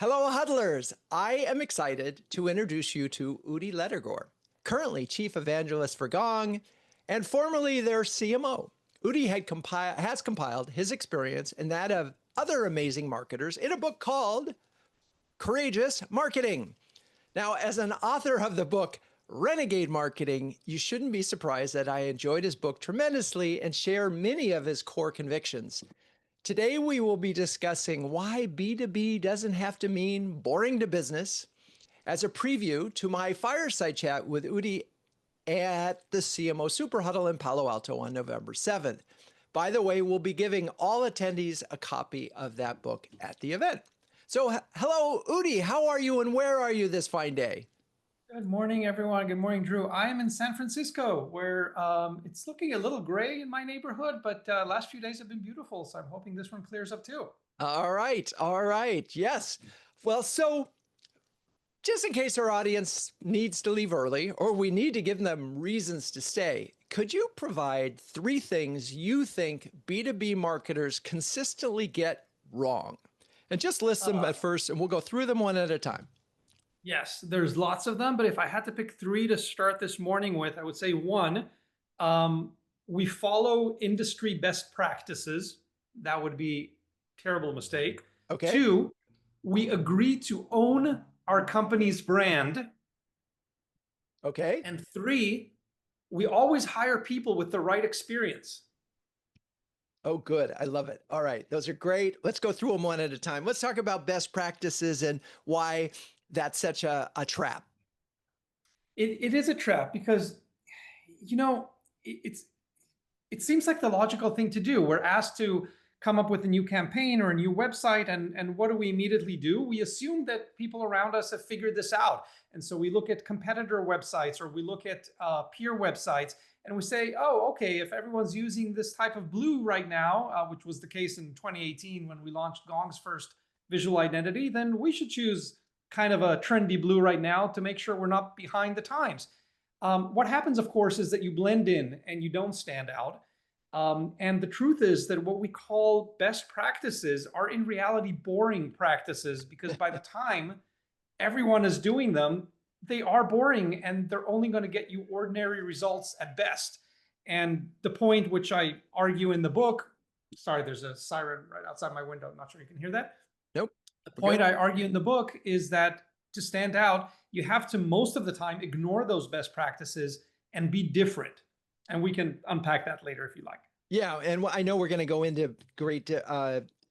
Hello, huddlers. I am excited to introduce you to Udi Ledergor, currently Chief Evangelist for Gong and formerly their CMO. Udi has compiled his experience and that of other amazing marketers in a book called Courageous Marketing. Now, as an author of the book Renegade Marketing, you shouldn't be surprised that I enjoyed his book tremendously and share many of his core convictions. Today, we will be discussing why B2B doesn't have to mean boring to business as a preview to my fireside chat with Udi at the CMO Super Huddle in Palo Alto on November 7th. By the way, we'll be giving all attendees a copy of that book at the event. So hello, Udi, how are you and where are you this fine day? Good morning, everyone. Good morning, Drew. I am in San Francisco, where it's looking a little gray in my neighborhood, but last few days have been beautiful, so I'm hoping this one clears up too. All right, yes. Well, so just in case our audience needs to leave early or we need to give them reasons to stay, could you provide 3 things you think B2B marketers consistently get wrong? And just list them at first and we'll go through them one at a time. Yes, there's lots of them, but if I had to pick 3 to start this morning with, I would say 1, we follow industry best practices. That would be a terrible mistake. Okay. 2, we agree to own our company's brand. Okay. And 3, we always hire people with the right experience. Oh, good. I love it. All right. Those are great. Let's go through them one at a time. Let's talk about best practices and why that's such a trap. It is a trap because, you know, it seems like the logical thing to do. We're asked to come up with a new campaign or a new website, and what do we immediately do? We assume that people around us have figured this out. And so we look at competitor websites or we look at peer websites and we say, oh, okay, if everyone's using this type of blue right now, which was the case in 2018 when we launched Gong's first visual identity, then we should choose kind of a trendy blue right now to make sure we're not behind the times. What happens, of course, is that you blend in and you don't stand out. And the truth is that what we call best practices are in reality boring practices, because by the time everyone is doing them, they are boring and they're only going to get you ordinary results at best. And the point which I argue in the book, sorry, there's a siren right outside my window. I'm not sure you can hear that. Nope. The point I argue in the book is that to stand out, you have to most of the time ignore those best practices and be different. And we can unpack that later if you like. Yeah, and I know we're going to go into great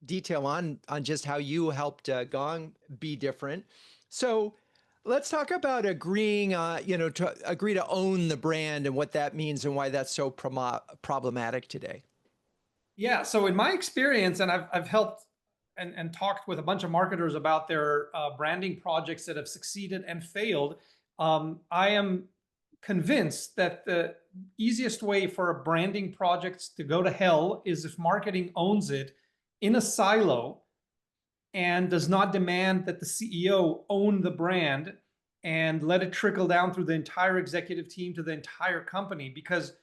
detail on just how you helped Gong be different. So let's talk about agreeing, to agree to own the brand and what that means and why that's so problematic today. Yeah, so in my experience, and I've helped and talked with a bunch of marketers about their branding projects that have succeeded and failed, I am convinced that the easiest way for a branding project to go to hell is if marketing owns it in a silo and does not demand that the CEO own the brand and let it trickle down through the entire executive team to the entire company. Because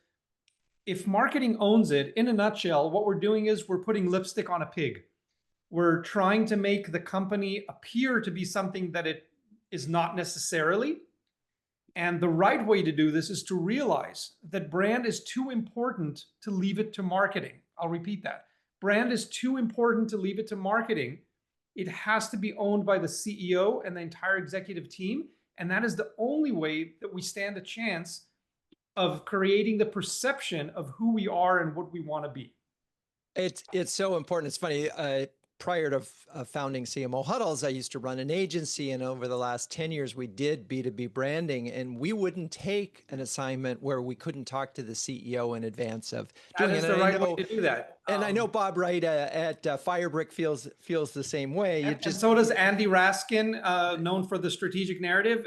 if marketing owns it, in a nutshell, what we're doing is we're putting lipstick on a pig. We're trying to make the company appear to be something that it is not necessarily. And the right way to do this is to realize that brand is too important to leave it to marketing. I'll repeat that. Brand is too important to leave it to marketing. It has to be owned by the CEO and the entire executive team. And that is the only way that we stand a chance of creating the perception of who we are and what we want to be. It's so important. It's funny. Prior to founding CMO Huddles, I used to run an agency, and over the last 10 years, we did B2B branding, and we wouldn't take an assignment where we couldn't talk to the CEO in advance of doing it. That is the right way to do that. And I know Bob Wright at Firebrick feels the same way. And so does Andy Raskin, known for the strategic narrative.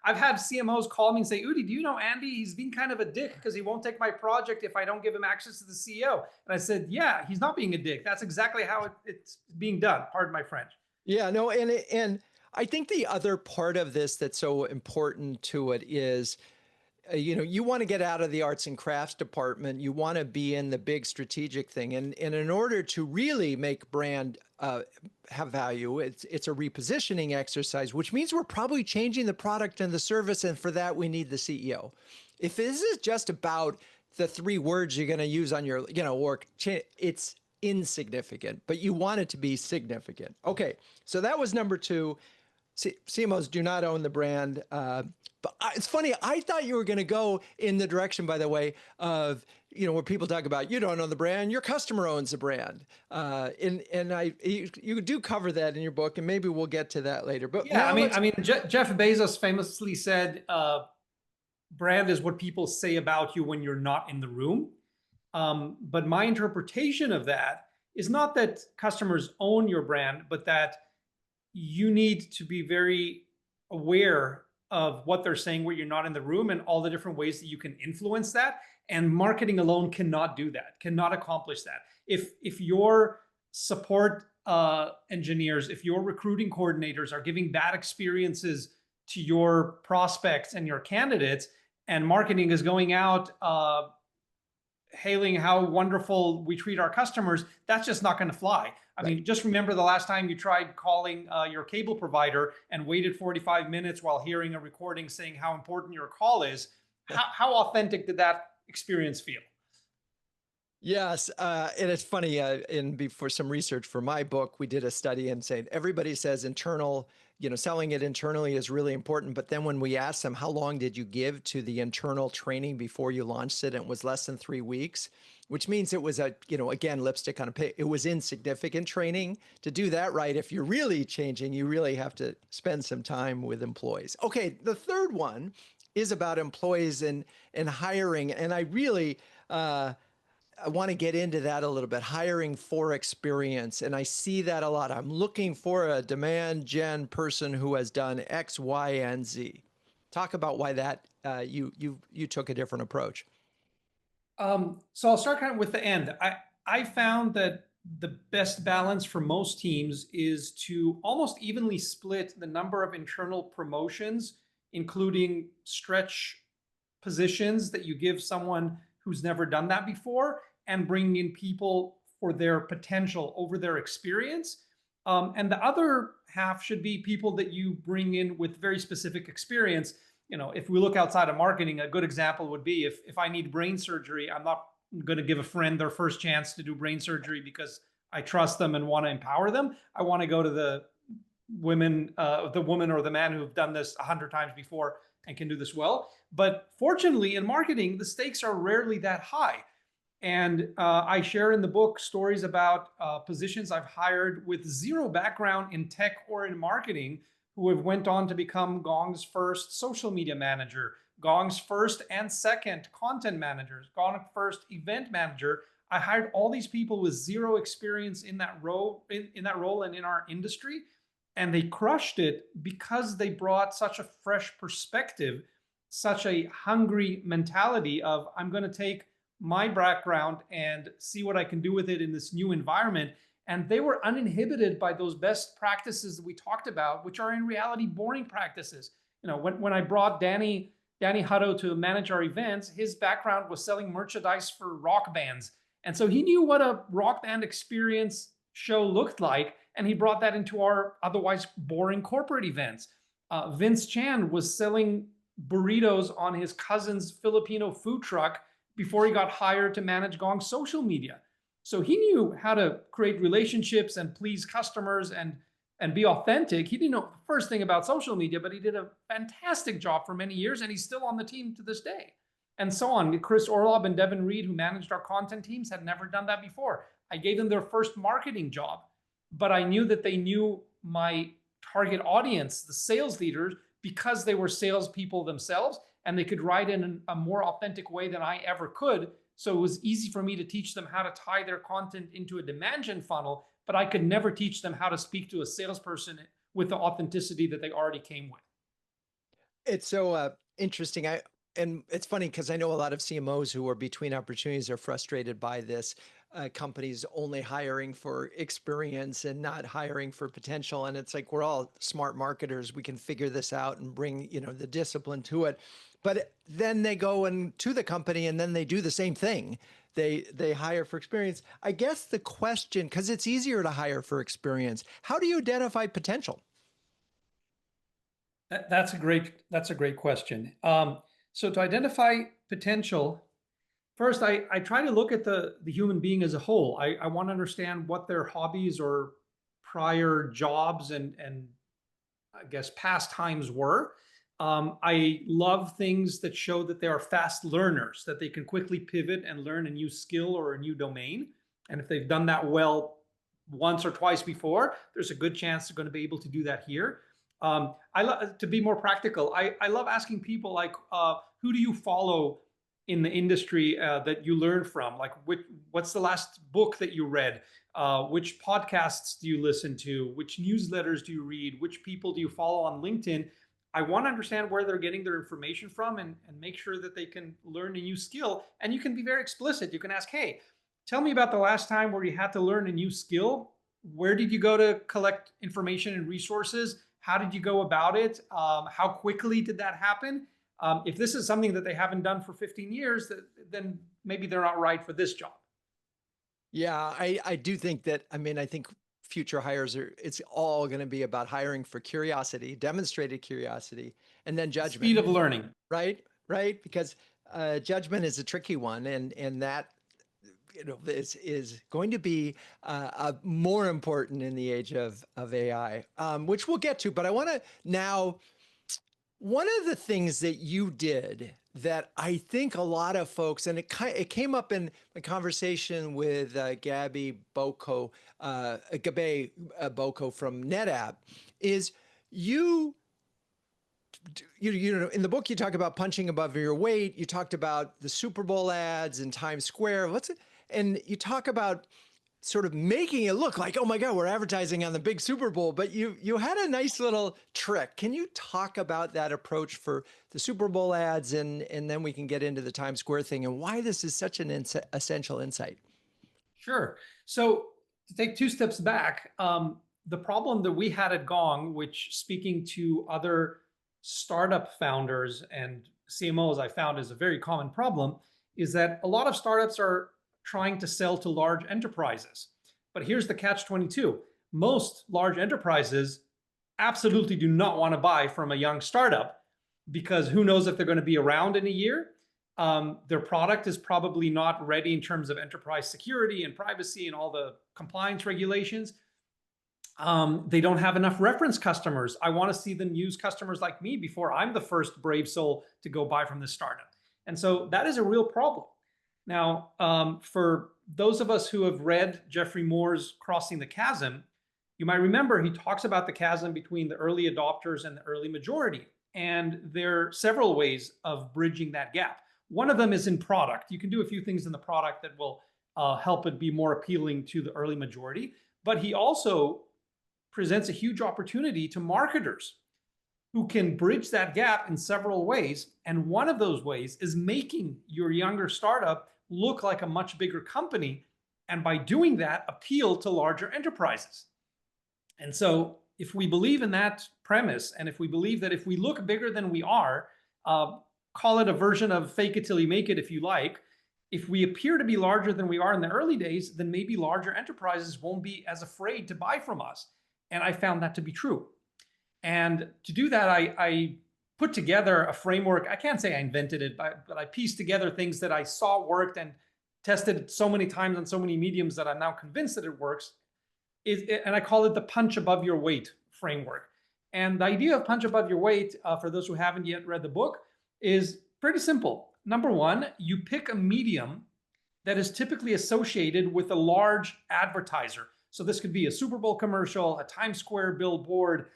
I've had CMOs call me and say, Udi, do you know Andy? He's being kind of a dick because he won't take my project if I don't give him access to the CEO. And I said, yeah, he's not being a dick. That's exactly how it's being done. Pardon my French. Yeah, no, and I think the other part of this that's so important to it is you want to get out of the arts and crafts department. You want to be in the big strategic thing. And in order to really make brand have value, it's a repositioning exercise, which means we're probably changing the product and the service. And for that, we need the CEO. If this is just about the 3 words you're going to use on your, work, it's insignificant, but you want it to be significant. Okay, so that was number 2. CMOs do not own the brand. But it's funny, I thought you were going to go in the direction, by the way, of, where people talk about, you don't own the brand, your customer owns the brand. You do cover that in your book, and maybe we'll get to that later. But Yeah, Jeff Bezos famously said, brand is what people say about you when you're not in the room. But my interpretation of that is not that customers own your brand, but that you need to be very aware of what they're saying when you're not in the room and all the different ways that you can influence that. And marketing alone cannot do that, cannot accomplish that. If your support engineers, if your recruiting coordinators are giving bad experiences to your prospects and your candidates, and marketing is going out hailing how wonderful we treat our customers, that's just not going to fly. I mean, just remember the last time you tried calling your cable provider and waited 45 minutes while hearing a recording saying how important your call is. How authentic did that experience feel? Yes, and it's funny. For some research for my book, we did a study and said everybody says internal, selling it internally is really important. But then when we asked them, how long did you give to the internal training before you launched it? And it was less than 3 weeks, which means it was again, lipstick on a pig. It was insignificant training. To do that right, if you're really changing, you really have to spend some time with employees. Okay, the third one is about employees and hiring, and I really. I want to get into that a little bit, hiring for experience. And I see that a lot. I'm looking for a demand gen person who has done X, Y, and Z. Talk about why that you took a different approach. So I'll start kind of with the end. I found that the best balance for most teams is to almost evenly split the number of internal promotions, including stretch positions that you give someone who's never done that before, and bringing in people for their potential over their experience. And the other half should be people that you bring in with very specific experience. If we look outside of marketing, a good example would be if I need brain surgery, I'm not going to give a friend their first chance to do brain surgery because I trust them and want to empower them. I want to go to the woman or the man who've done this 100 times before and can do this well. But fortunately, in marketing, the stakes are rarely that high. And I share in the book stories about positions I've hired with zero background in tech or in marketing, who have went on to become Gong's first social media manager, Gong's first and second content managers, Gong's first event manager. I hired all these people with zero experience in that role, in that role and in our industry. And they crushed it because they brought such a fresh perspective, such a hungry mentality of, I'm going to take my background and see what I can do with it in this new environment. And they were uninhibited by those best practices that we talked about, which are in reality boring practices. When I brought Danny Hutto to manage our events, his background was selling merchandise for rock bands. And so he knew what a rock band experience show looked like. And he brought that into our otherwise boring corporate events. Vince Chan was selling burritos on his cousin's Filipino food truck before he got hired to manage Gong's social media. So he knew how to create relationships and please customers and be authentic. He didn't know the first thing about social media, but he did a fantastic job for many years, and he's still on the team to this day. And so on. Chris Orlob and Devin Reed, who managed our content teams, had never done that before. I gave them their first marketing job, but I knew that they knew my target audience, the sales leaders, because they were salespeople themselves, and they could write in a more authentic way than I ever could. So it was easy for me to teach them how to tie their content into a demand gen funnel, but I could never teach them how to speak to a salesperson with the authenticity that they already came with. It's so interesting. And it's funny because I know a lot of CMOs who are between opportunities are frustrated by this. companies only hiring for experience and not hiring for potential. And it's like, we're all smart marketers. We can figure this out and bring, the discipline to it. But then they go and to the company and then they do the same thing. They hire for experience. I guess the question, because it's easier to hire for experience, how do you identify potential? That's a great question. So to identify potential, first, I try to look at the human being as a whole. I want to understand what their hobbies or prior jobs and I guess pastimes were. I love things that show that they are fast learners, that they can quickly pivot and learn a new skill or a new domain. And if they've done that well once or twice before, there's a good chance they're going to be able to do that here. To be more practical, I love asking people like, who do you follow in the industry that you learn from? Like, what's the last book that you read? Which podcasts do you listen to? Which newsletters do you read? Which people do you follow on LinkedIn? I want to understand where they're getting their information from and make sure that they can learn a new skill. And you can be very explicit. You can ask, hey, tell me about the last time where you had to learn a new skill. Where did you go to collect information and resources? How did you go about it? How quickly did that happen? If this is something that they haven't done for 15 years, then maybe they're not right for this job. Yeah, I do think that, I think future hires it's all going to be about hiring for curiosity, demonstrated curiosity, and then judgment. Speed of learning. Right. Because judgment is a tricky one. And that, this is going to be more important in the age of AI, which we'll get to. But I want to now, one of the things that you did that I think a lot of folks, and it came up in a conversation with Gabe Boko from NetApp, is you in the book, you talk about punching above your weight. You talked about the Super Bowl ads in Times Square. And you talk about sort of making it look like, oh my God, we're advertising on the big Super Bowl, but you had a nice little trick. Can you talk about that approach for the Super Bowl ads, and then we can get into the Times Square thing and why this is such an essential insight? Sure. So to take two steps back, the problem that we had at Gong, which speaking to other startup founders and CMOs I found is a very common problem, is that a lot of startups are trying to sell to large enterprises. But here's the catch-22. Most large enterprises absolutely do not want to buy from a young startup because who knows if they're going to be around in a year. Their product is probably not ready in terms of enterprise security and privacy and all the compliance regulations. They don't have enough reference customers. I want to see them use customers like me before I'm the first brave soul to go buy from this startup. And so that is a real problem. Now, for those of us who have read Jeffrey Moore's Crossing the Chasm, you might remember he talks about the chasm between the early adopters and the early majority. And there are several ways of bridging that gap. One of them is in product. You can do a few things in the product that will help it be more appealing to the early majority. But he also presents a huge opportunity to marketers who can bridge that gap in several ways. And one of those ways is making your younger startup look like a much bigger company. And by doing that, appeal to larger enterprises. And so if we believe in that premise, and if we believe that if we look bigger than we are, call it a version of fake it till you make it if you like, if we appear to be larger than we are in the early days, then maybe larger enterprises won't be as afraid to buy from us. And I found that to be true. And to do that, I put together a framework. I can't say I invented it, but I pieced together things that I saw worked and tested so many times on so many mediums that I'm now convinced that it works. And I call it the punch above your weight framework. And the idea of punch above your weight, for those who haven't yet read the book, is pretty simple. Number one, you pick a medium that is typically associated with a large advertiser. So this could be a Super Bowl commercial, a Times Square billboard,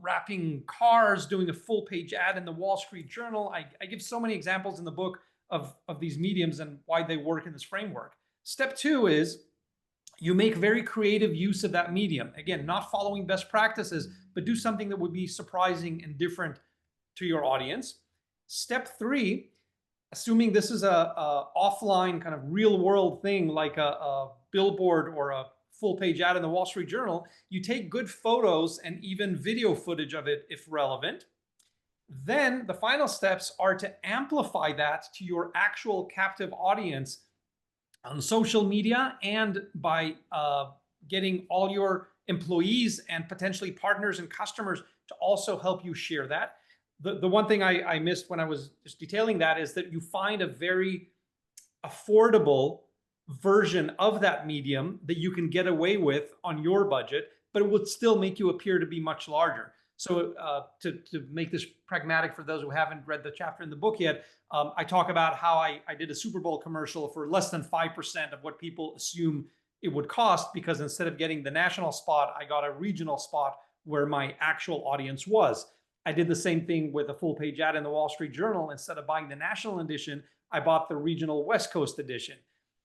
wrapping cars, doing a full page ad in the Wall Street Journal. I give so many examples in the book of these mediums and why they work in this framework. Step two is you make very creative use of that medium. Again, not following best practices, but do something that would be surprising and different to your audience. Step three, assuming this is a offline kind of real world thing, like a billboard or a full page ad in the Wall Street Journal, you take good photos and even video footage of it if relevant. Then the final steps are to amplify that to your actual captive audience on social media, and by getting all your employees and potentially partners and customers to also help you share that. The one thing I missed when I was just detailing that is that you find a very affordable version of that medium that you can get away with on your budget, but it would still make you appear to be much larger. So to make this pragmatic for those who haven't read the chapter in the book yet, I talk about how I did a Super Bowl commercial for less than 5% of what people assume it would cost, because instead of getting the national spot, I got a regional spot where my actual audience was. I did the same thing with a full page ad in the Wall Street Journal. Instead of buying the national edition, I bought the regional West Coast edition.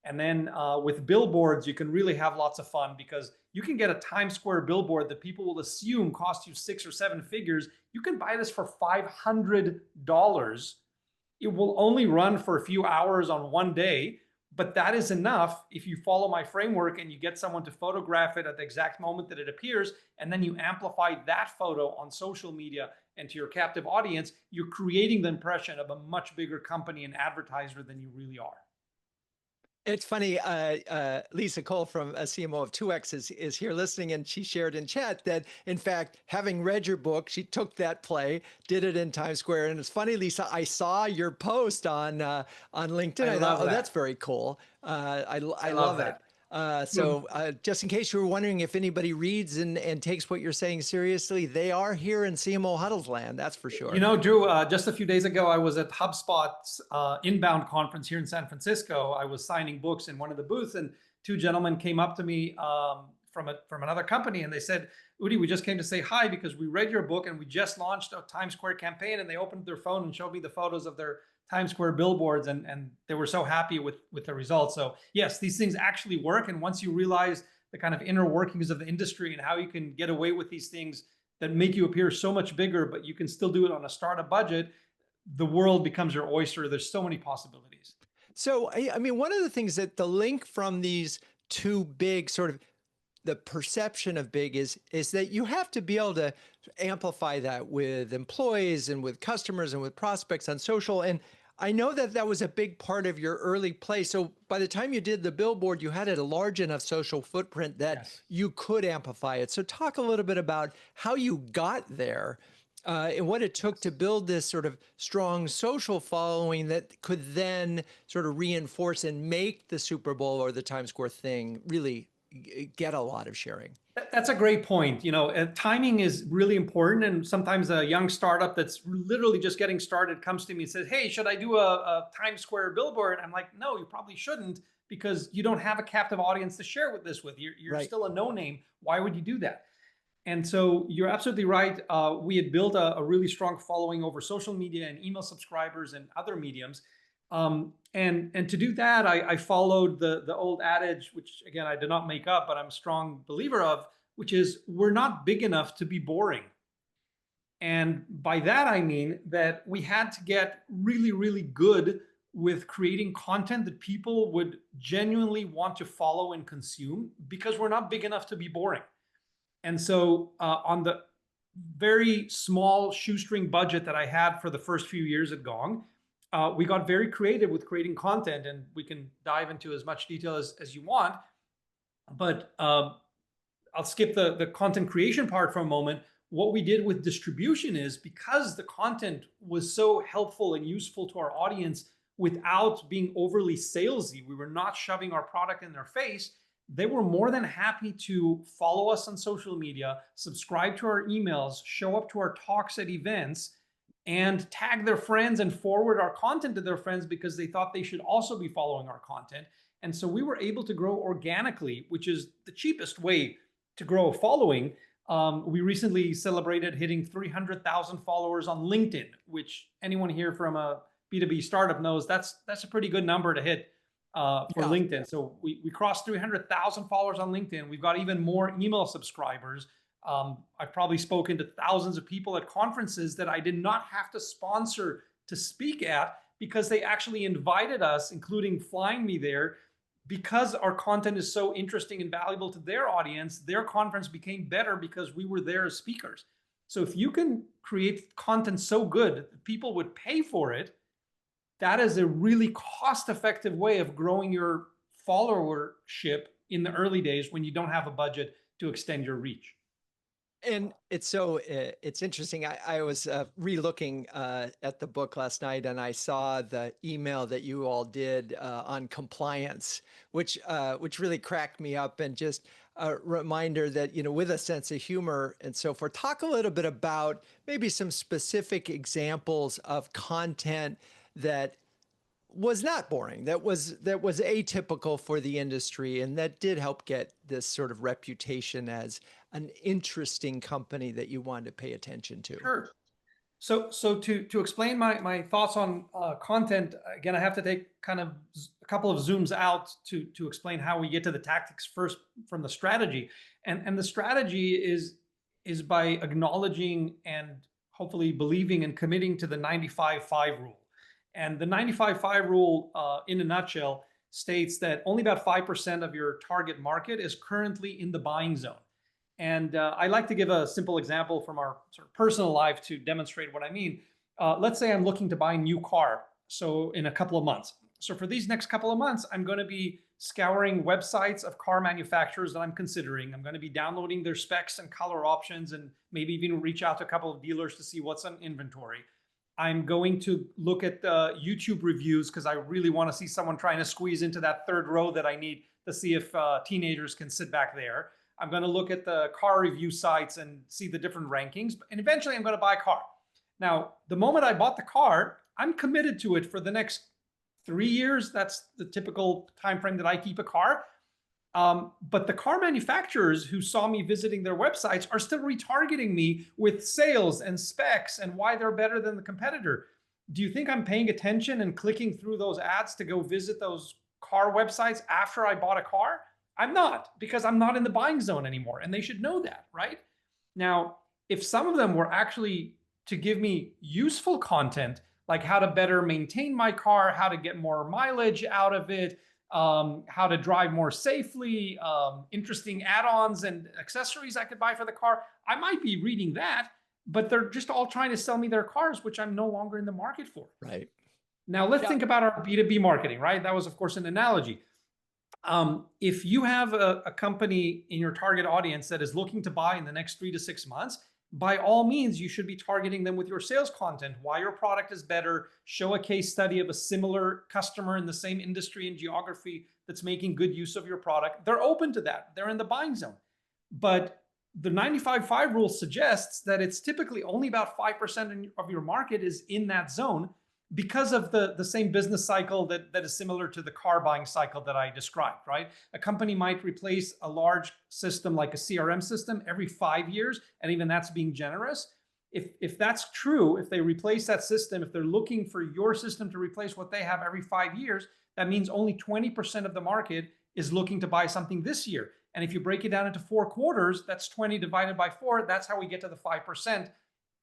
And then with billboards, you can really have lots of fun, because you can get a Times Square billboard that people will assume cost you 6 or 7 figures. You can buy this for $500. It will only run for a few hours on one day, but that is enough if you follow my framework and you get someone to photograph it at the exact moment that it appears, and then you amplify that photo on social media and to your captive audience. You're creating the impression of a much bigger company and advertiser than you really are. It's funny, Lisa Cole from a CMO of 2X is here listening, and she shared in chat that, in fact, having read your book, she took that play, did it in Times Square. And it's funny, Lisa, I saw your post on LinkedIn. I thought, oh, that's very cool. I love it. So just in case you were wondering if anybody reads and takes what you're saying seriously, they are here in CMO Huddles land, that's for sure. You know, Drew, just a few days ago, I was at HubSpot's inbound conference here in San Francisco. I was signing books in one of the booths, and 2 gentlemen came up to me from another company, and they said, Udi, we just came to say hi because we read your book and we just launched a Times Square campaign. And they opened their phone and showed me the photos of their Times Square billboards, and they were so happy with the results. So yes, these things actually work. And once you realize the kind of inner workings of the industry and how you can get away with these things that make you appear so much bigger, but you can still do it on a startup budget, the world becomes your oyster. There's so many possibilities. So, I mean, one of the things that the link from these two big sort of the perception of big is that you have to be able to amplify that with employees and with customers and with prospects on social. And I know that that was a big part of your early play. So by the time you did the billboard, you had a large enough social footprint that you could amplify it. So talk a little bit about how you got there and what it took to build this sort of strong social following that could then sort of reinforce and make the Super Bowl or the Times Square thing really get a lot of sharing. That's a great point. You know, timing is really important. And sometimes a young startup that's literally just getting started comes to me and says, hey, should I do a Times Square billboard? I'm like, no, you probably shouldn't, because you don't have a captive audience to share this with. You're still a no-name. Why would you do that? And so you're absolutely right. We had built a really strong following over social media and email subscribers and other mediums. And to do that, I followed the old adage, which again, I did not make up, but I'm a strong believer of, which is we're not big enough to be boring. And by that, I mean that we had to get really, really good with creating content that people would genuinely want to follow and consume, because we're not big enough to be boring. And so on the very small shoestring budget that I had for the first few years at Gong, we got very creative with creating content, and we can dive into as much detail as you want. But I'll skip the content creation part for a moment. What we did with distribution is, because the content was so helpful and useful to our audience without being overly salesy, we were not shoving our product in their face. They were more than happy to follow us on social media, subscribe to our emails, show up to our talks at events, and tag their friends and forward our content to their friends because they thought they should also be following our content. And so we were able to grow organically, which is the cheapest way to grow a following. We recently celebrated hitting 300,000 followers on LinkedIn, which anyone here from a B2B startup knows that's a pretty good number to hit for LinkedIn. So we crossed 300,000 followers on LinkedIn. We've got even more email subscribers. I've probably spoken to thousands of people at conferences that I did not have to sponsor to speak at, because they actually invited us, including flying me there. Because our content is so interesting and valuable to their audience, their conference became better because we were there as speakers. So if you can create content so good that people would pay for it, that is a really cost-effective way of growing your followership in the early days when you don't have a budget to extend your reach. And it's interesting. I was re-looking at the book last night, and I saw the email that you all did on compliance, which really cracked me up, and just a reminder that, with a sense of humor and so forth. Talk a little bit about maybe some specific examples of content that was not boring, that was atypical for the industry, and that did help get this sort of reputation as an interesting company that you wanted to pay attention to. Sure. So to explain my thoughts on content, again, I have to take kind of a couple of zooms out to explain how we get to the tactics first from the strategy. And the strategy is by acknowledging and hopefully believing and committing to the 95-5 rule. And the 95-5 rule, in a nutshell, states that only about 5% of your target market is currently in the buying zone. And I like to give a simple example from our sort of personal life to demonstrate what I mean. Let's say I'm looking to buy a new car, so in a couple of months. So for these next couple of months, I'm going to be scouring websites of car manufacturers that I'm considering. I'm going to be downloading their specs and color options, and maybe even reach out to a couple of dealers to see what's on inventory. I'm going to look at YouTube reviews because I really want to see someone trying to squeeze into that third row that I need to see if teenagers can sit back there. I'm going to look at the car review sites and see the different rankings, and eventually I'm going to buy a car. Now, the moment I bought the car, I'm committed to it for the next 3 years. That's the typical time frame that I keep a car. But the car manufacturers who saw me visiting their websites are still retargeting me with sales and specs and why they're better than the competitor. Do you think I'm paying attention and clicking through those ads to go visit those car websites after I bought a car? I'm not, because I'm not in the buying zone anymore, and they should know that, right? Now, if some of them were actually to give me useful content, like how to better maintain my car, how to get more mileage out of it, how to drive more safely, interesting add-ons and accessories I could buy for the car, I might be reading that, but they're just all trying to sell me their cars, which I'm no longer in the market for. Right. Now, let's think about our B2B marketing, right? That was, of course, an analogy. If you have a company in your target audience that is looking to buy in the next 3 to 6 months, by all means, you should be targeting them with your sales content, why your product is better, show a case study of a similar customer in the same industry and geography that's making good use of your product. They're open to that. They're in the buying zone. But the 95-5 rule suggests that it's typically only about 5% of your market is in that zone, because of the same business cycle that is similar to the car buying cycle that I described, right? A company might replace a large system like a CRM system every 5 years, and even that's being generous. If that's true, if they replace that system, if they're looking for your system to replace what they have every 5 years, that means only 20% of the market is looking to buy something this year. And if you break it down into 4 quarters, that's 20 divided by 4. That's how we get to the 5%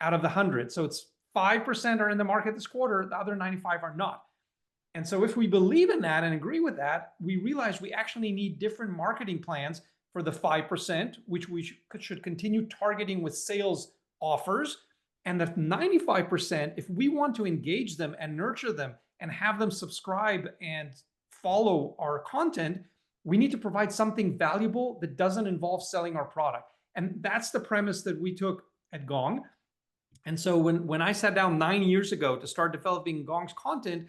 out of the 100. So it's 5% are in the market this quarter, the other 95 are not. And so if we believe in that and agree with that, we realize we actually need different marketing plans for the 5%, which we should continue targeting with sales offers. And the 95%, if we want to engage them and nurture them and have them subscribe and follow our content, we need to provide something valuable that doesn't involve selling our product. And that's the premise that we took at Gong. And so when I sat down 9 years ago to start developing Gong's content,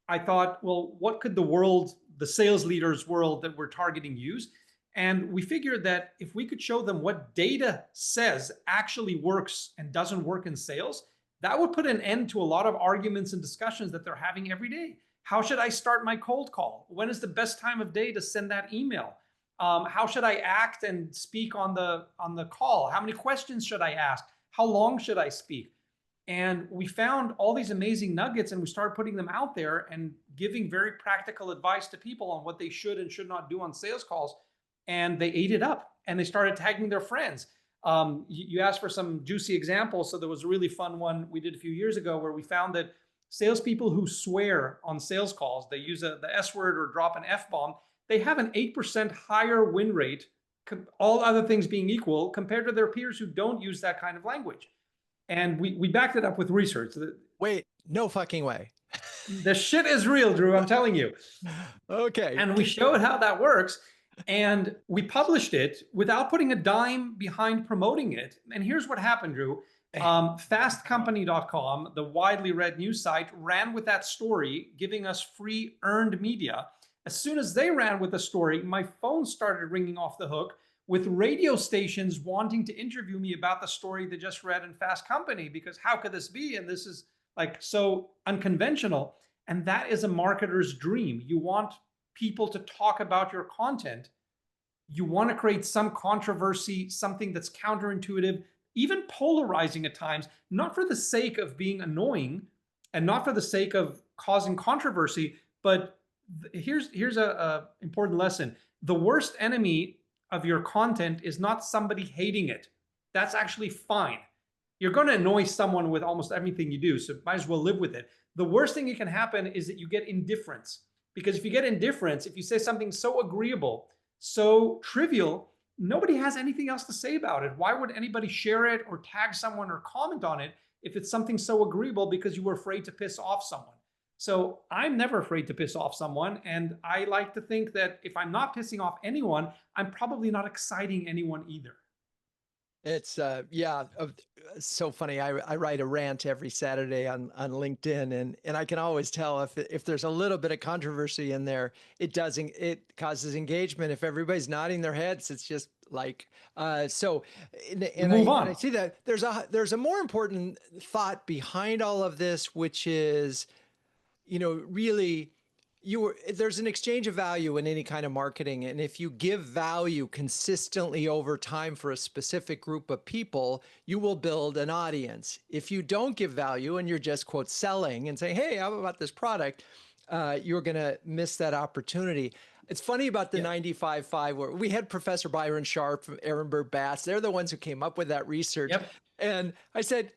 I thought, well, what could the world, the sales leaders world that we're targeting, use? And we figured that if we could show them what data says actually works and doesn't work in sales, that would put an end to a lot of arguments and discussions that they're having every day. How should I start my cold call? When is the best time of day to send that email? How should I act and speak on the call? How many questions should I ask? How long should I speak? And we found all these amazing nuggets, and we started putting them out there and giving very practical advice to people on what they should and should not do on sales calls. And they ate it up, and they started tagging their friends. You asked for some juicy examples. So there was a really fun one we did a few years ago where we found that salespeople who swear on sales calls, they use the S word or drop an F bomb, they have an 8% higher win rate, all other things being equal, compared to their peers who don't use that kind of language. And we backed it up with research. Wait, no fucking way. The shit is real, Drew, I'm telling you. Okay. And we showed how that works. And we published it without putting a dime behind promoting it. And here's what happened, Drew. Fastcompany.com, the widely read news site, ran with that story, giving us free earned media. As soon as they ran with the story, my phone started ringing off the hook with radio stations wanting to interview me about the story they just read in Fast Company, because how could this be? And this is like so unconventional. And that is a marketer's dream. You want people to talk about your content. You want to create some controversy, something that's counterintuitive, even polarizing at times, not for the sake of being annoying and not for the sake of causing controversy, but here's a important lesson. The worst enemy of your content is not somebody hating it. That's actually fine. You're going to annoy someone with almost everything you do, so might as well live with it. The worst thing that can happen is that you get indifference. Because if you get indifference, if you say something so agreeable, so trivial, nobody has anything else to say about it. Why would anybody share it or tag someone or comment on it if it's something so agreeable because you were afraid to piss off someone? So I'm never afraid to piss off someone. And I like to think that if I'm not pissing off anyone, I'm probably not exciting anyone either. It's so funny. I write a rant every Saturday on LinkedIn, and I can always tell if there's a little bit of controversy in there, it causes engagement. If everybody's nodding their heads, it's just like so. And Move on. I see that there's a more important thought behind all of this, which is, really. There's an exchange of value in any kind of marketing. And if you give value consistently over time for a specific group of people, you will build an audience. If you don't give value and you're just, quote, selling and saying, hey, how about this product? You're going to miss that opportunity. It's funny about the 95-5, where we had Professor Byron Sharp from Ehrenberg Bass. They're the ones who came up with that research. Yep. And I said,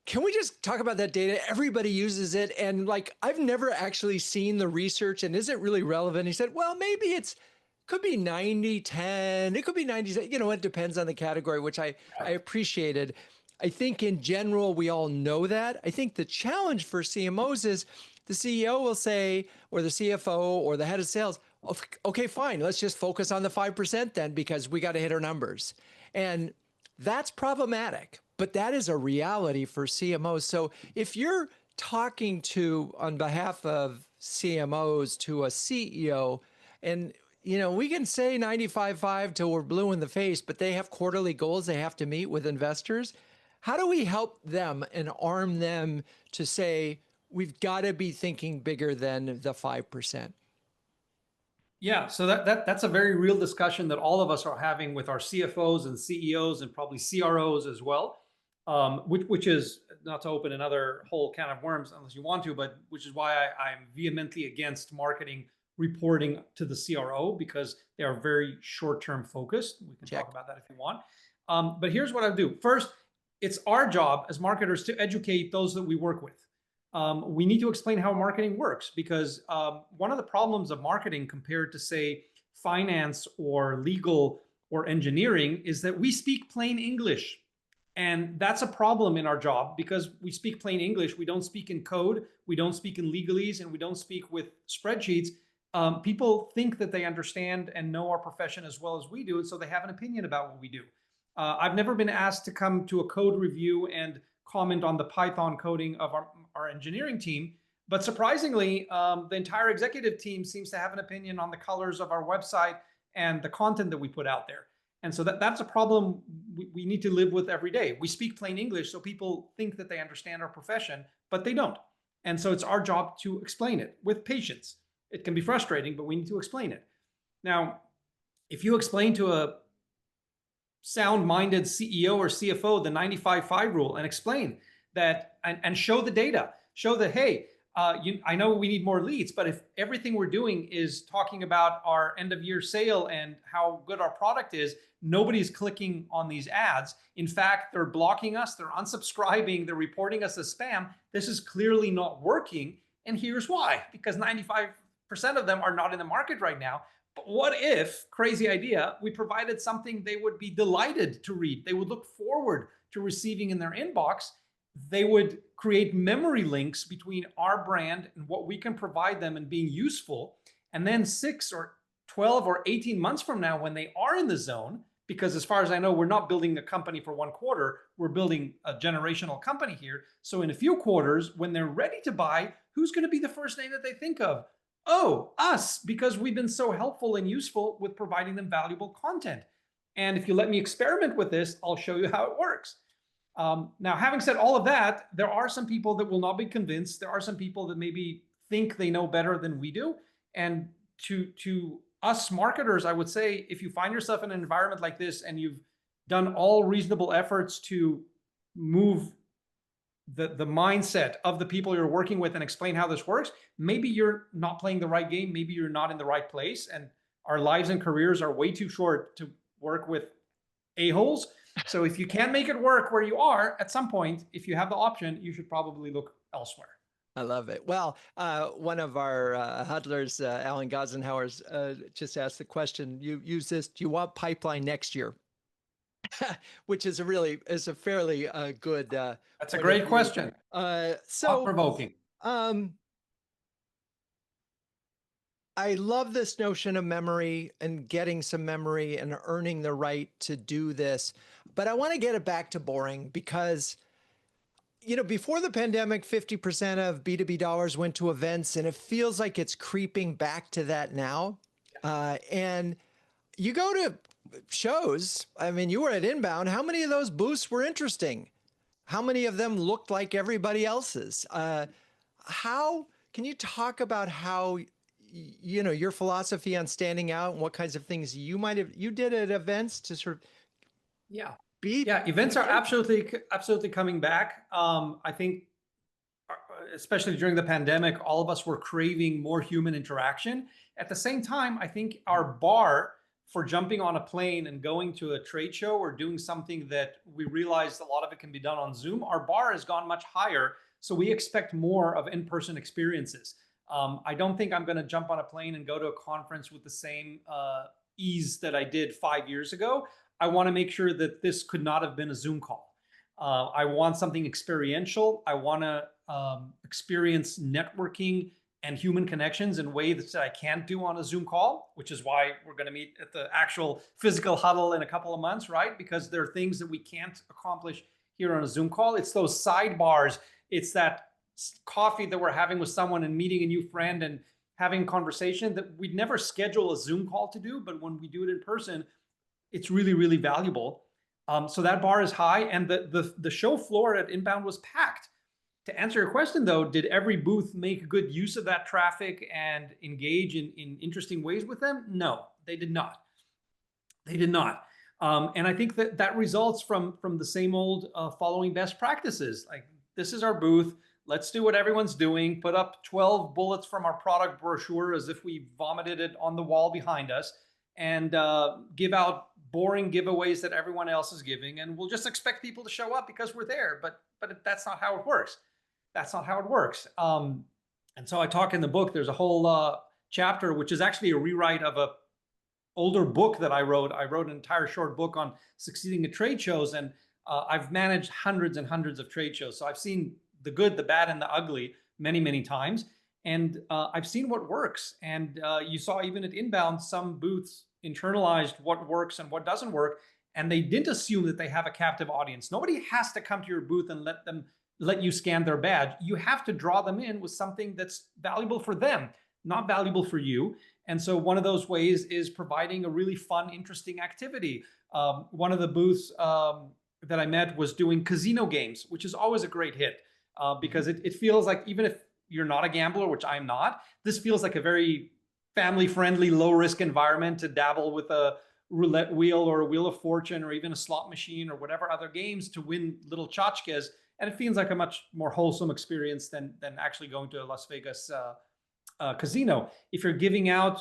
can we just talk about that data? Everybody uses it. And like, I've never actually seen the research, and is it really relevant? He said, well, maybe could be 90-10. It could be 90. It depends on the category, which I appreciated. I think in general, we all know that. I think the challenge for CMOs is the CEO will say, or the CFO or the head of sales, okay, fine, let's just focus on the 5% then, because we got to hit our numbers. And that's problematic. But that is a reality for CMOs. So if you're talking on behalf of CMOs to a CEO, and we can say 95-5 till we're blue in the face, but they have quarterly goals they have to meet with investors. How do we help them and arm them to say, we've got to be thinking bigger than the 5%? Yeah, so that's a very real discussion that all of us are having with our CFOs and CEOs and probably CROs as well. Which is, not to open another whole can of worms unless you want to, but which is why I'm vehemently against marketing reporting to the CRO, because they are very short-term focused. We can talk about that if you want. But here's what I do. First, it's our job as marketers to educate those that we work with. We need to explain how marketing works, because one of the problems of marketing compared to, say, finance or legal or engineering is that we speak plain English. And that's a problem in our job, because we speak plain English. We don't speak in code, we don't speak in legalese, and we don't speak with spreadsheets. People think that they understand and know our profession as well as we do, and so they have an opinion about what we do. I've never been asked to come to a code review and comment on the Python coding of our engineering team, but surprisingly, the entire executive team seems to have an opinion on the colors of our website and the content that we put out there. And so that's a problem we need to live with every day. We speak plain English, so people think that they understand our profession, but they don't. And so it's our job to explain it with patience. It can be frustrating, but we need to explain it. Now, if you explain to a sound-minded CEO or CFO the 95-5 rule and explain that, and show the data, show that, hey, I know we need more leads, but if everything we're doing is talking about our end of year sale and how good our product is, nobody's clicking on these ads. In fact, they're blocking us, they're unsubscribing, they're reporting us as spam. This is clearly not working. And here's why, because 95% of them are not in the market right now. But what if, crazy idea, we provided something they would be delighted to read, they would look forward to receiving in their inbox. They would create memory links between our brand and what we can provide them and being useful. And then 6 or 12 or 18 months from now, when they are in the zone, because as far as I know, we're not building a company for one quarter, we're building a generational company here. So in a few quarters, when they're ready to buy, who's going to be the first name that they think of? Oh, us, because we've been so helpful and useful with providing them valuable content. And if you let me experiment with this, I'll show you how it works. Now, having said all of that, there are some people that will not be convinced. There are some people that maybe think they know better than we do. And to us marketers, I would say, if you find yourself in an environment like this and you've done all reasonable efforts to move the mindset of the people you're working with and explain how this works, maybe you're not playing the right game. Maybe you're not in the right place. And our lives and careers are way too short to work with a-holes. So if you can't make it work where you are, at some point, if you have the option, you should probably look elsewhere. I love it. Well, one of our huddlers, Alan Gosenhauer's, just asked the question, you use this, do you want pipeline next year? Which is a fairly good. That's a great question. Thought-provoking. I love this notion of memory and getting some memory and earning the right to do this. But I want to get it back to boring because, before the pandemic, 50% of B2B dollars went to events, and it feels like it's creeping back to that now. And you go to shows, I mean, you were at Inbound. How many of those booths were interesting? How many of them looked like everybody else's? How can you talk about how your philosophy on standing out and what kinds of things you did at events to sort of events are absolutely coming back. I think especially during the pandemic, all of us were craving more human interaction. At the same time, I think our bar for jumping on a plane and going to a trade show or doing something that we realized a lot of it can be done on Zoom, our bar has gone much higher. So we expect more of in-person experiences. I don't think I'm going to jump on a plane and go to a conference with the same ease that I did 5 years ago. I want to make sure that this could not have been a Zoom call. I want something experiential. I want to experience networking and human connections in ways that I can't do on a Zoom call, which is why we're going to meet at the actual physical huddle in a couple of months, right? Because there are things that we can't accomplish here on a Zoom call. It's those sidebars. It's that coffee that we're having with someone and meeting a new friend and having a conversation that we'd never schedule a Zoom call to do, but when we do it in person, it's really, really valuable. So that bar is high, and the show floor at Inbound was packed. To answer your question, though, did every booth make good use of that traffic and engage in interesting ways with them? No, they did not. They did not. And I think that results from the same old following best practices. Like, this is our booth. Let's do what everyone's doing. Put up 12 bullets from our product brochure as if we vomited it on the wall behind us, and give out boring giveaways that everyone else is giving. And we'll just expect people to show up because we're there. But that's not how it works. That's not how it works. And so I talk in the book, there's a whole chapter, which is actually a rewrite of a older book that I wrote. I wrote an entire short book on succeeding at trade shows. And I've managed hundreds and hundreds of trade shows. So I've seen the good, the bad, and the ugly many, many times. And I've seen what works. And you saw even at Inbound, some booths internalized what works and what doesn't work. And they didn't assume that they have a captive audience. Nobody has to come to your booth and let you scan their badge. You have to draw them in with something that's valuable for them, not valuable for you. And so one of those ways is providing a really fun, interesting activity. One of the booths that I met was doing casino games, which is always a great hit because it feels like, even if you're not a gambler, which I'm not, this feels like a very family-friendly, low-risk environment to dabble with a roulette wheel or a wheel of fortune or even a slot machine or whatever other games to win little tchotchkes And it feels like a much more wholesome experience than actually going to a Las Vegas casino. If you're giving out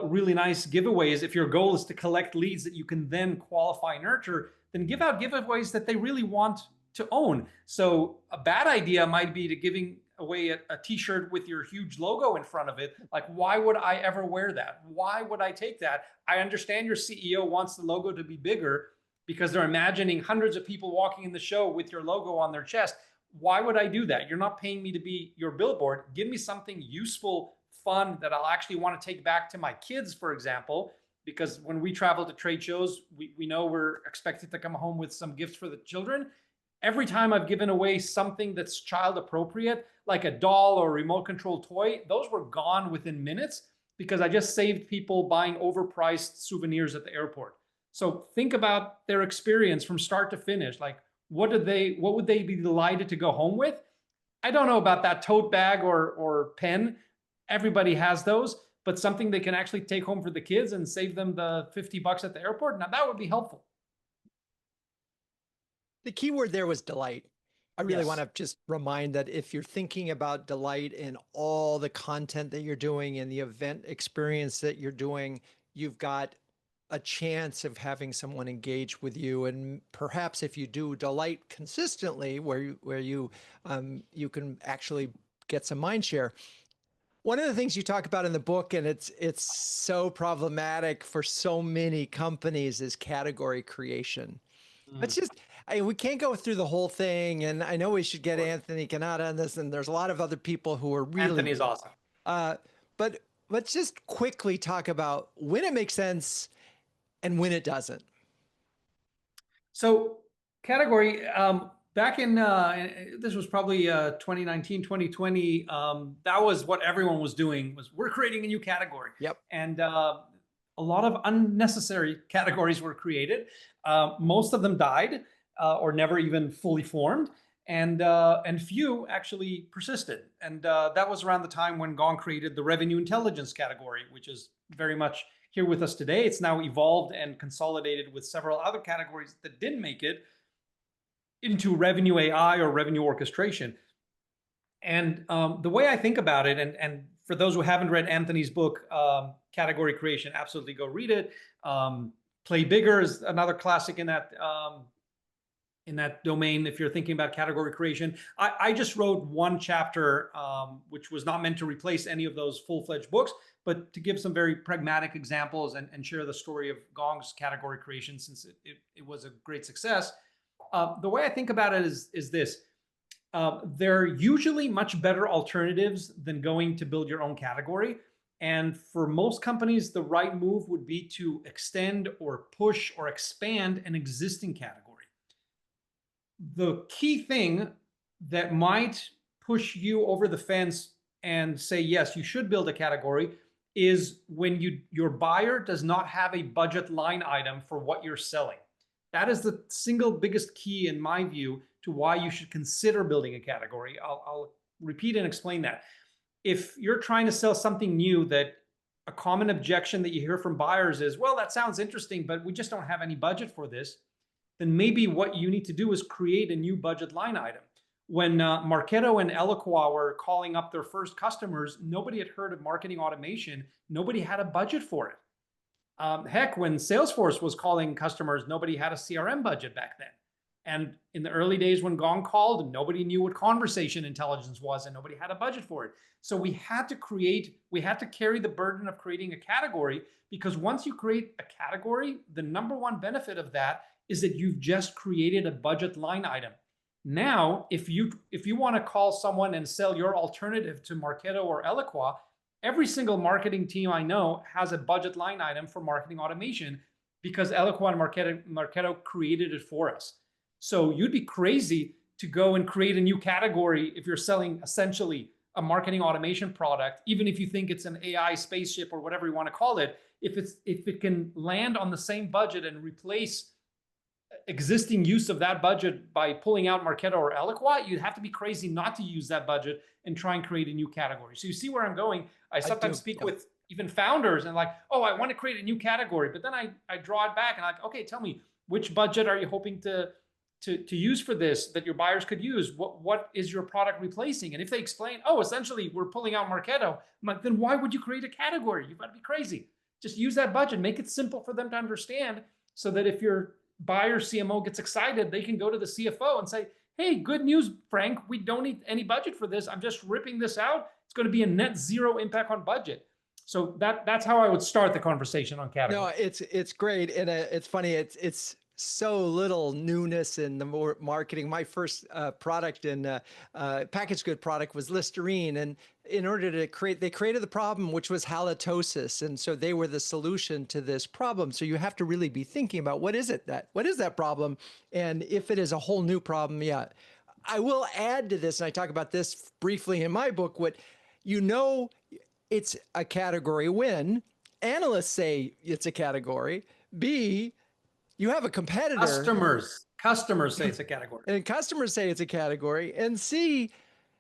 really nice giveaways, if your goal is to collect leads that you can then qualify and nurture, then give out giveaways that they really want to own. So a bad idea might be to giving away a t-shirt with your huge logo in front of it. Like, why would I ever wear that? Why would I take that? I understand your CEO wants the logo to be bigger because they're imagining hundreds of people walking in the show with your logo on their chest. Why would I do that? You're not paying me to be your billboard. Give me something useful, fun, that I'll actually want to take back to my kids, for example, because when we travel to trade shows, we know we're expected to come home with some gifts for the children. Every time I've given away something that's child appropriate, like a doll or a remote control toy, those were gone within minutes because I just saved people buying overpriced souvenirs at the airport. So think about their experience from start to finish. Like, what would they be delighted to go home with? I don't know about that tote bag or pen. Everybody has those, but something they can actually take home for the kids and save them the $50 at the airport. Now that would be helpful. The key word there was delight. I really Yes. want to just remind that if you're thinking about delight in all the content that you're doing and the event experience that you're doing, you've got a chance of having someone engage with you. And perhaps if you do delight consistently, where you can actually get some mind share. One of the things you talk about in the book, and it's so problematic for so many companies, is category creation. Let's just, we can't go through the whole thing, and I know we should get Anthony Kanata on this, and there's a lot of other people who are really, Anthony's awesome. But let's just quickly talk about when it makes sense and when it doesn't. So category, back in, this was probably 2019, 2020, that was what everyone was doing, was we're creating a new category. Yep. And a lot of unnecessary categories were created. Most of them died or never even fully formed. And few actually persisted. And that was around the time when Gong created the revenue intelligence category, which is very much here with us today. It's now evolved and consolidated with several other categories that didn't make it into revenue AI or revenue orchestration. And the way I think about it, and for those who haven't read Anthony's book, Category Creation, absolutely go read it. Play Bigger is another classic in that domain. If you're thinking about category creation, I just wrote one chapter, which was not meant to replace any of those full-fledged books, but to give some very pragmatic examples and share the story of Gong's category creation, since it was a great success. The way I think about it is this. They're usually much better alternatives than going to build your own category. And for most companies, the right move would be to extend or push or expand an existing category. The key thing that might push you over the fence and say, yes, you should build a category, is when your buyer does not have a budget line item for what you're selling. That is the single biggest key, in my view, to why you should consider building a category. I'll repeat and explain that. If you're trying to sell something new, that a common objection that you hear from buyers is, well, that sounds interesting, but we just don't have any budget for this, then maybe what you need to do is create a new budget line item. When Marketo and Eloqua were calling up their first customers, nobody had heard of marketing automation. Nobody had a budget for it. Heck, when Salesforce was calling customers, nobody had a CRM budget back then. And in the early days when Gong called, nobody knew what conversation intelligence was, and nobody had a budget for it. So we had to carry the burden of creating a category, because once you create a category, the number one benefit of that is that you've just created a budget line item. Now, if you want to call someone and sell your alternative to Marketo or Eloqua, every single marketing team I know has a budget line item for marketing automation, because Eloqua and Marketo created it for us. So you'd be crazy to go and create a new category if you're selling essentially a marketing automation product, even if you think it's an AI spaceship or whatever you want to call it. If it can land on the same budget and replace existing use of that budget by pulling out Marketo or Eloqua, you'd have to be crazy not to use that budget and try and create a new category. So you see where I'm going? I sometimes speak with even founders and like, oh, I want to create a new category, but then I draw it back and like, okay, tell me, which budget are you hoping to to use for this that your buyers could use? What is your product replacing? And if they explain, oh, essentially we're pulling out Marketo, I'm like, then why would you create a category? You've got to be crazy. Just use that budget, make it simple for them to understand, so that if your buyer CMO gets excited, they can go to the CFO and say, hey, good news, Frank, we don't need any budget for this. I'm just ripping this out. It's going to be a net zero impact on budget. So that's how I would start the conversation on category. No, it's great, and it's funny. It's so little newness in the marketing. My first product in packaged good product was Listerine, and in order to they created the problem, which was halitosis, and so they were the solution to this problem. So you have to really be thinking about what is that problem, and if it is a whole new problem, yeah. I will add to this, and I talk about this briefly in my book. It's a category win. Analysts say it's a category. B, you have a competitor. Customers say it's a category. And customers say it's a category. And C,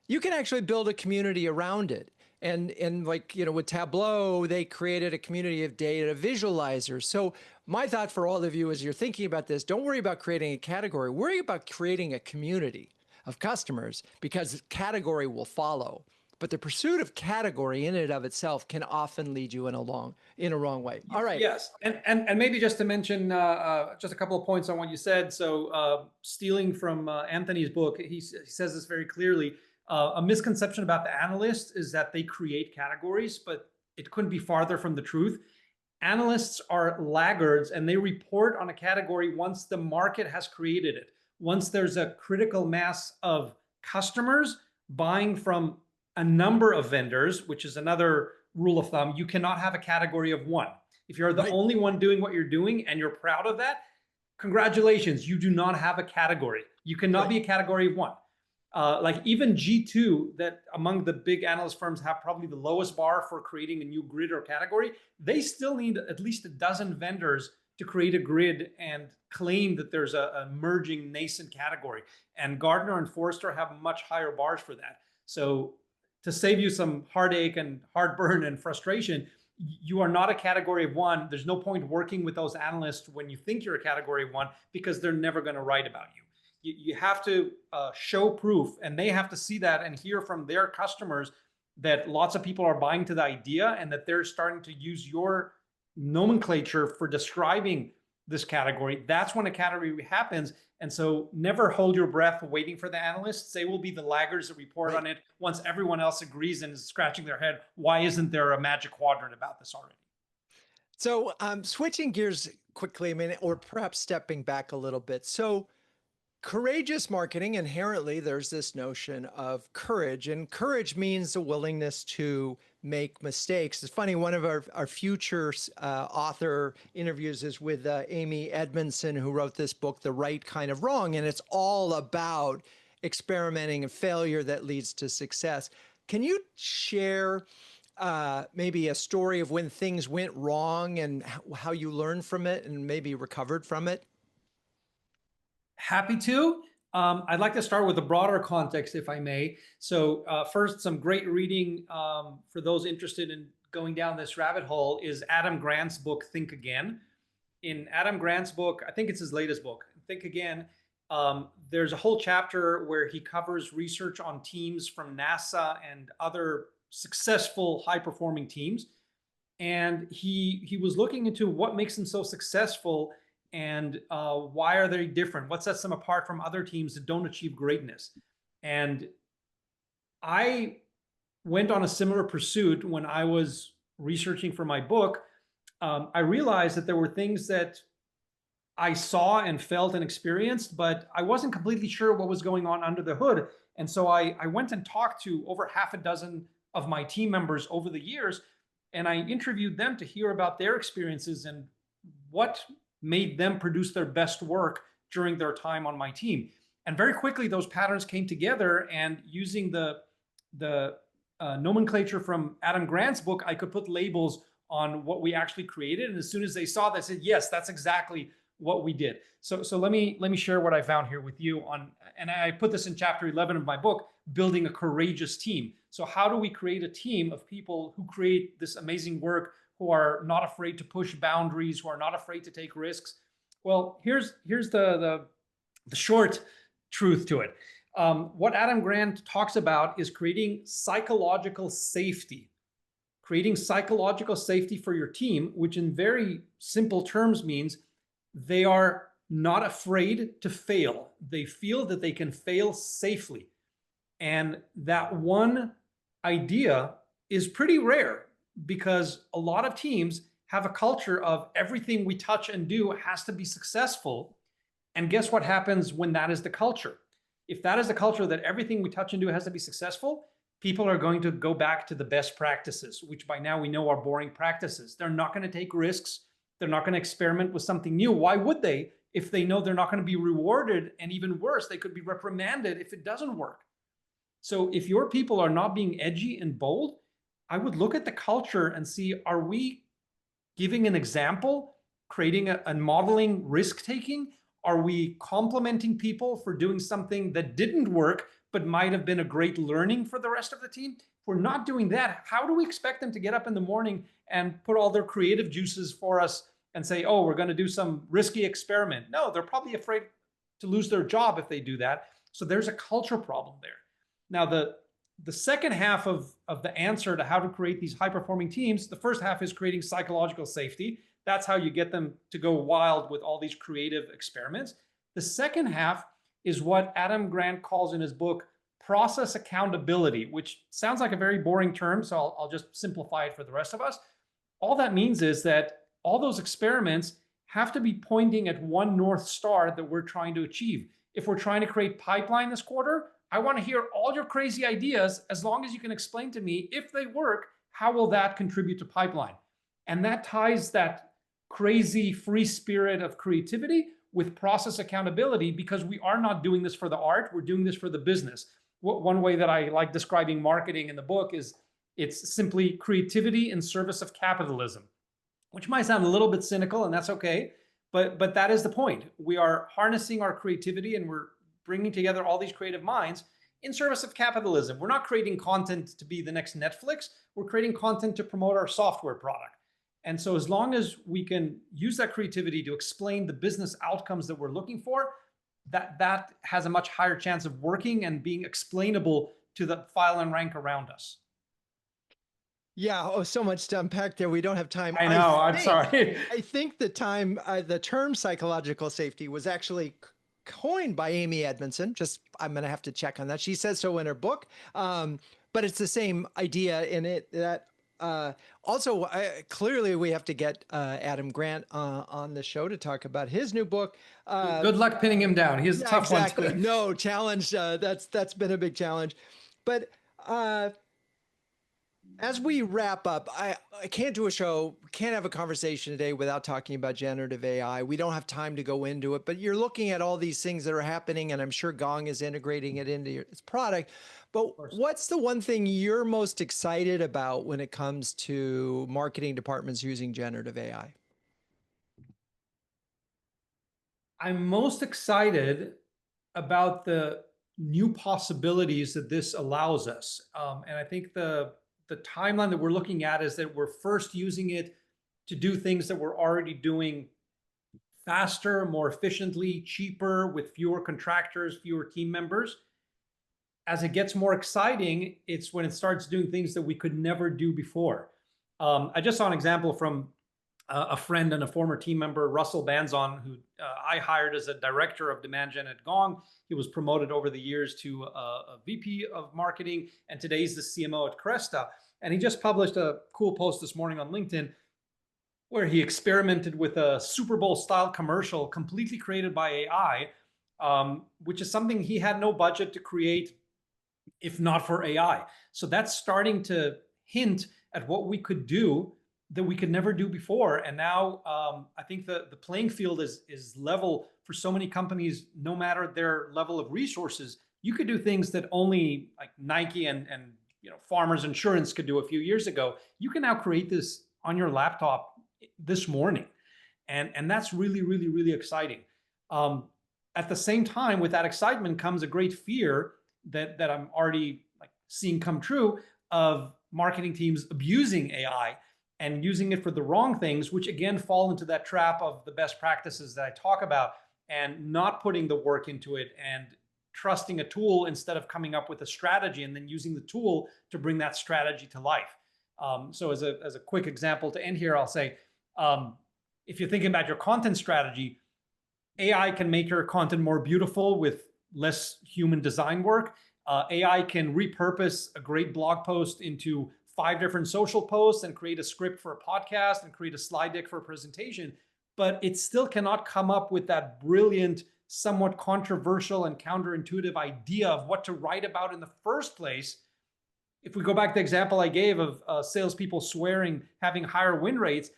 you can actually build a community around it. And like, with Tableau, they created a community of data visualizers. So my thought for all of you as you're thinking about this, don't worry about creating a category. Worry about creating a community of customers, because category will follow. But the pursuit of category in and of itself can often lead you in a wrong way. All right. Yes, and maybe just to mention just a couple of points on what you said. So stealing from Anthony's book, he says this very clearly. A misconception about the analysts is that they create categories, but it couldn't be farther from the truth. Analysts are laggards, and they report on a category once the market has created it. Once there's a critical mass of customers buying from a number of vendors, which is another rule of thumb. You cannot have a category of one. If you're the only one doing what you're doing and you're proud of that, congratulations, you do not have a category. You cannot be a category of one. Like even G2, that among the big analyst firms have probably the lowest bar for creating a new grid or category, they still need at least a dozen vendors to create a grid and claim that there's a emerging nascent category. And Gartner and Forrester have much higher bars for that. So to save you some heartache and heartburn and frustration, you are not a category of one. There's no point working with those analysts when you think you're a category of one, because they're never going to write about you. You have to show proof, and they have to see that and hear from their customers that lots of people are buying to the idea, and that they're starting to use your nomenclature for describing this category. That's when a category happens. And so never hold your breath waiting for the analysts. They will be the laggards that report on it once everyone else agrees and is scratching their head. Why isn't there a magic quadrant about this already? So switching gears quickly, or perhaps stepping back a little bit. So courageous marketing, inherently, there's this notion of courage, and courage means the willingness to make mistakes. It's funny, one of our future author interviews is with Amy Edmondson, who wrote this book, The Right Kind of Wrong, and it's all about experimenting and failure that leads to success. Can you share maybe a story of when things went wrong and how you learned from it and maybe recovered from it? Happy to. I'd like to start with a broader context, if I may. So first, some great reading for those interested in going down this rabbit hole is Adam Grant's book, Think Again. In Adam Grant's book, I think it's his latest book, Think Again, there's a whole chapter where he covers research on teams from NASA and other successful, high-performing teams. And he was looking into what makes them so successful, and why are they different? What sets them apart from other teams that don't achieve greatness? And I went on a similar pursuit when I was researching for my book. I realized that there were things that I saw and felt and experienced, but I wasn't completely sure what was going on under the hood. And so I went and talked to over half a dozen of my team members over the years, and I interviewed them to hear about their experiences and what made them produce their best work during their time on my team. And very quickly, those patterns came together, and using the nomenclature from Adam Grant's book, I could put labels on what we actually created. And as soon as they saw that, they said, yes, that's exactly what we did. So let me share what I found here with you on, and I put this in chapter 11 of my book, Building a Courageous Team. So how do we create a team of people who create this amazing work, who are not afraid to push boundaries, who are not afraid to take risks? Well, here's the the short truth to it. What Adam Grant talks about is creating psychological safety. Creating psychological safety for your team, which in very simple terms means they are not afraid to fail. They feel that they can fail safely. And that one idea is pretty rare because a lot of teams have a culture of everything we touch and do has to be successful. And guess what happens when that is the culture? If that is the culture that everything we touch and do has to be successful, people are going to go back to the best practices, which by now we know are boring practices. They're not going to take risks. They're not going to experiment with something new. Why would they if they know they're not going to be rewarded? And even worse, they could be reprimanded if it doesn't work. So if your people are not being edgy and bold, I would look at the culture and see, are we giving an example, creating and modeling risk-taking? Are we complimenting people for doing something that didn't work, but might have been a great learning for the rest of the team? If we're not doing that, how do we expect them to get up in the morning and put all their creative juices for us and say, oh, we're going to do some risky experiment? No, they're probably afraid to lose their job if they do that. So there's a culture problem there. Now, the second half of the answer to how to create these high-performing teams, the first half is creating psychological safety. That's how you get them to go wild with all these creative experiments. The second half is what Adam Grant calls in his book process accountability, which sounds like a very boring term, so I'll just simplify it for the rest of us. All that means is that all those experiments have to be pointing at one North Star that we're trying to achieve. If we're trying to create pipeline this quarter, I want to hear all your crazy ideas as long as you can explain to me, if they work, how will that contribute to pipeline? And that ties that crazy free spirit of creativity with process accountability, because we are not doing this for the art, we're doing this for the business. One way that I like describing marketing in the book is it's simply creativity in service of capitalism, which might sound a little bit cynical, and that's okay, but that is the point. We are harnessing our creativity and we're bringing together all these creative minds in service of capitalism. We're not creating content to be the next Netflix, we're creating content to promote our software product. And so as long as we can use that creativity to explain the business outcomes that we're looking for, that has a much higher chance of working and being explainable to the file and rank around us. Yeah. Oh, so much to unpack there. We don't have time. I know. I'm sorry. I think the term psychological safety was actually coined by Amy Edmondson. I'm going to have to check on that. She says so in her book. But it's the same idea in it that also, clearly we have to get Adam Grant on the show to talk about his new book. Good luck pinning him down. He's a tough one. No challenge. That's been a big challenge. But as we wrap up, I can't do a show, can't have a conversation today without talking about generative AI. We don't have time to go into it, but you're looking at all these things that are happening, and I'm sure Gong is integrating it into its product. But what's the one thing you're most excited about when it comes to marketing departments using generative AI? I'm most excited about the new possibilities that this allows us. And I think the timeline that we're looking at is that we're first using it to do things that we're already doing faster, more efficiently, cheaper, with fewer contractors, fewer team members. As it gets more exciting, it's when it starts doing things that we could never do before. I just saw an example from a friend and a former team member, Russell Banzon, who I hired as a director of demand gen at Gong. He was promoted over the years to a VP of marketing, and today he's the CMO at Cresta. And he just published a cool post this morning on LinkedIn where he experimented with a Super Bowl style commercial completely created by AI, which is something he had no budget to create if not for AI. So that's starting to hint at what we could do that we could never do before. And now I think the playing field is level for so many companies, no matter their level of resources. You could do things that only like Nike and Farmers Insurance could do a few years ago. You can now create this on your laptop this morning. And that's really, really, really exciting. At the same time, with that excitement comes a great fear that I'm already seeing come true of marketing teams abusing AI and using it for the wrong things, which again fall into that trap of the best practices that I talk about. and not putting the work into it and trusting a tool instead of coming up with a strategy and then using the tool to bring that strategy to life. So as a quick example to end here, I'll say, if you're thinking about your content strategy, AI can make your content more beautiful with less human design work. AI can repurpose a great blog post into 5 different social posts and create a script for a podcast and create a slide deck for a presentation, but it still cannot come up with that brilliant, somewhat controversial and counterintuitive idea of what to write about in the first place. If we go back to the example I gave of salespeople swearing, having higher win rates,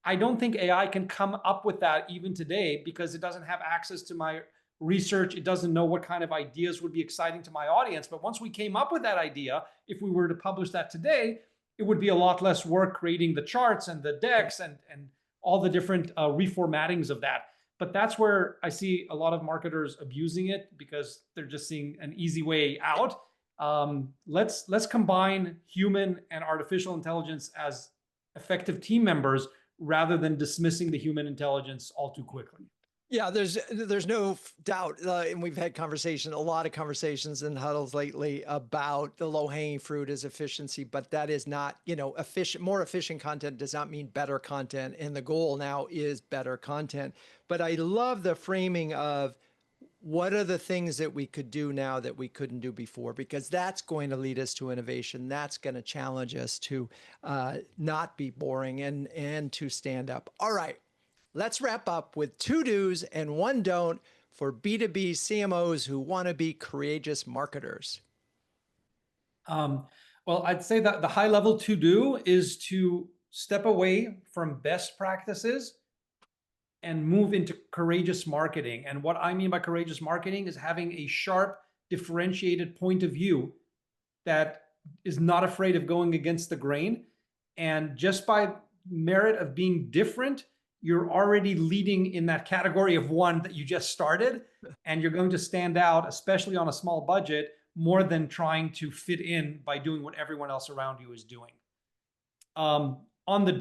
I don't think AI can come up with that even today because it doesn't have access to my research. It doesn't know what kind of ideas would be exciting to my audience. But once we came up with that idea, if we were to publish that today, it would be a lot less work creating the charts and the decks and all the different reformattings of that. But that's where I see a lot of marketers abusing it because they're just seeing an easy way out. Let's combine human and artificial intelligence as effective team members rather than dismissing the human intelligence all too quickly. Yeah, there's no doubt, and we've had a lot of conversations in huddles lately about the low-hanging fruit is efficiency, but that is not, more efficient content does not mean better content, and the goal now is better content. But I love the framing of what are the things that we could do now that we couldn't do before, because that's going to lead us to innovation. That's going to challenge us to not be boring and to stand up. All right. Let's wrap up with 2 do's and 1 don't for B2B CMOs who want to be courageous marketers. Well, I'd say that the high level to do is to step away from best practices and move into courageous marketing. And what I mean by courageous marketing is having a sharp, differentiated point of view that is not afraid of going against the grain. And just by merit of being different, you're already leading in that category of 1 that you just started, and you're going to stand out, especially on a small budget, more than trying to fit in by doing what everyone else around you is doing. On the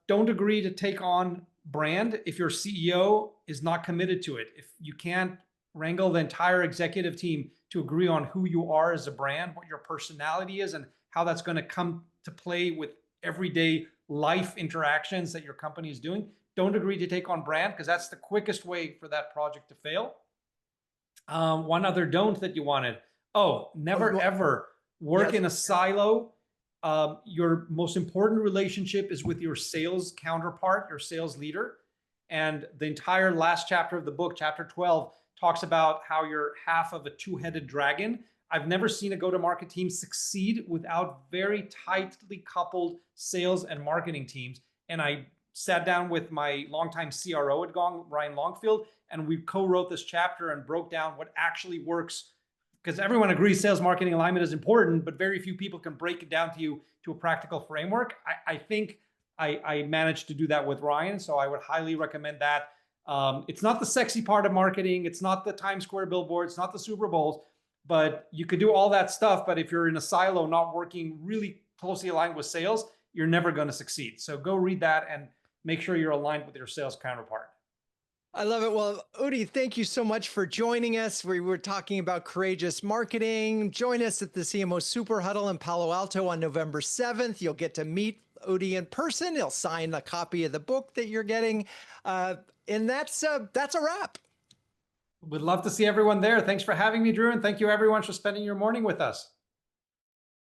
don't agree to take on brand if your CEO is not committed to it. If you can't wrangle the entire executive team to agree on who you are as a brand, what your personality is, and how that's going to come to play with everyday life interactions that your company is doing, don't agree to take on brand because that's the quickest way for that project to fail. One other don't that you wanted. Never ever work in a silo. Your most important relationship is with your sales counterpart, your sales leader. And the entire last chapter of the book, chapter 12, talks about how you're half of a 2-headed dragon. I've never seen a go-to-market team succeed without very tightly coupled sales and marketing teams. And I sat down with my longtime CRO at Gong, Ryan Longfield, and we co-wrote this chapter and broke down what actually works. Because everyone agrees sales marketing alignment is important, but very few people can break it down to you to a practical framework. I think I managed to do that with Ryan, so I would highly recommend that. It's not the sexy part of marketing. It's not the Times Square billboards. It's not the Super Bowls. But you could do all that stuff. But if you're in a silo, not working really closely aligned with sales, you're never going to succeed. So go read that and make sure you're aligned with your sales counterpart. I love it. Well, Udi, thank you so much for joining us. We were talking about courageous marketing. Join us at the CMO Super Huddle in Palo Alto on November 7th. You'll get to meet Udi in person. He'll sign a copy of the book that you're getting. And that's a wrap. Would love to see everyone there. Thanks for having me, Drew. And thank you everyone for spending your morning with us.